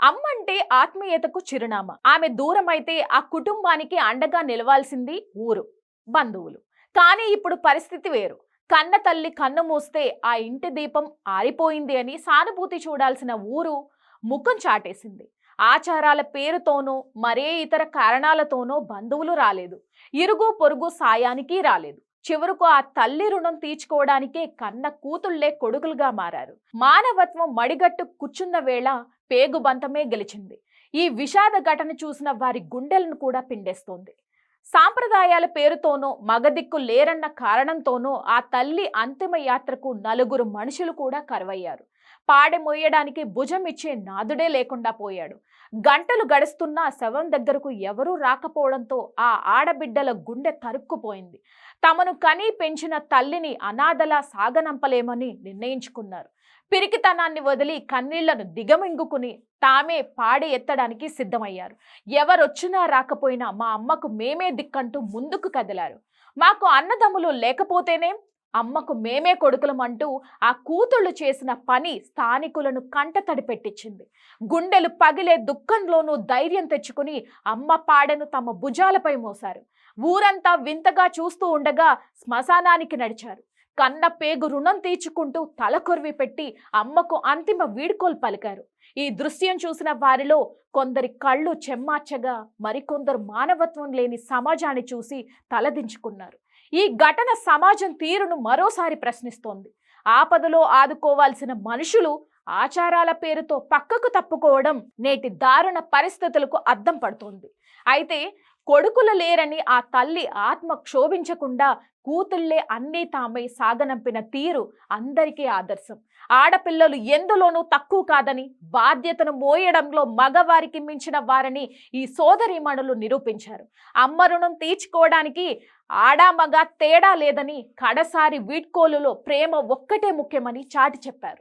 అమ్మంటే ఆత్మీయతకు చిరునామా. ఆమె దూరమైతే ఆ కుటుంబానికి అండగా నిలవాల్సింది ఊరు, బంధువులు. కానీ ఇప్పుడు పరిస్థితి వేరు. కన్న తల్లి కన్ను మూస్తే ఆ ఇంటి దీపం ఆరిపోయింది అని సానుభూతి చూడాల్సిన ఊరు ముఖం చాటేసింది. ఆచారాల పేరుతోనో మరే ఇతర కారణాలతోనో బంధువులు రాలేదు. ఇరుగు పొరుగు సాయానికి రాలేదు. చివరకు ఆ తల్లి రుణం తీర్చుకోవడానికే కన్న కూతుళ్లే కొడుకులుగా మారారు. మానవత్వం మడిగట్టు కూర్చున్న వేళ పేగుబంతమే గెలిచింది. ఈ విషాద ఘటన చూసిన వారి గుండెలను కూడా పిండేస్తోంది. సాంప్రదాయాల పేరుతోనో మగదిక్కు లేరన్న కారణంతోనో ఆ తల్లి అంతిమ యాత్రకు నలుగురు మనుషులు కూడా కరువయ్యారు. పాడె మోయడానికి భుజం ఇచ్చే నాదుడే లేకుండా పోయాడు. గంటలు గడుస్తున్నా శవం దగ్గరకు ఎవరూ రాకపోవడంతో ఆ ఆడబిడ్డల గుండె తరుక్కుపోయింది. తమను కని పెంచిన తల్లిని అనాథలా సాగనంపలేమని నిర్ణయించుకున్నారు. పిరికితనాన్ని వదిలి కన్నీళ్లను దిగమింగుకుని తామే పాడి ఎత్తడానికి సిద్ధమయ్యారు. ఎవరొచ్చినా రాకపోయినా మా అమ్మకు మేమే దిక్కంటూ ముందుకు కదిలారు. మాకు అన్నదమ్ములు లేకపోతేనే అమ్మకు మేమే కొడుకులమంటూ ఆ కూతుళ్ళు చేసిన పని స్థానికులను కంటతడి పెట్టించింది. గుండెలు పగిలే దుఃఖంలోనూ ధైర్యం తెచ్చుకుని అమ్మ పాడెను తమ భుజాలపై మోశారు. ఊరంతా వింతగా చూస్తూ ఉండగా శ్మశానానికి నడిచారు. కన్న పేగు రుణం తీర్చుకుంటూ తలకొరివి పెట్టి అమ్మకు అంతిమ వీడ్కోలు పలికారు. ఈ దృశ్యం చూసిన వారిలో కొందరి కళ్ళు చెమ్మార్చగా మరికొందరు మానవత్వం లేని సమాజాన్ని చూసి తలదించుకున్నారు. ఈ ఘటన సమాజం తీరును మరోసారి ప్రశ్నిస్తోంది. ఆపదలో ఆదుకోవాల్సిన మనుషులు ఆచారాల పేరుతో పక్కకు తప్పుకోవడం నేటి దారుణ పరిస్థితులకు అద్దం పడుతోంది. అయితే కొడుకులు లేరని ఆ తల్లి ఆత్మ క్షోభించకుండా కూతుళ్లే అన్నీ తామై సాగనంపిన తీరు అందరికీ ఆదర్శం. ఆడపిల్లలు ఎందులోనూ తక్కువ కాదని, బాధ్యతను మోయడంలో మగవారికి మించిన వారని ఈ సోదరీమణులు నిరూపించారు. అమ్మ రుణం తీర్చుకోవడానికి ఆడా మగ తేడా లేదని, కడసారి వీడ్కోలులో ప్రేమ ఒక్కటే ముఖ్యమని చాటి చెప్పారు.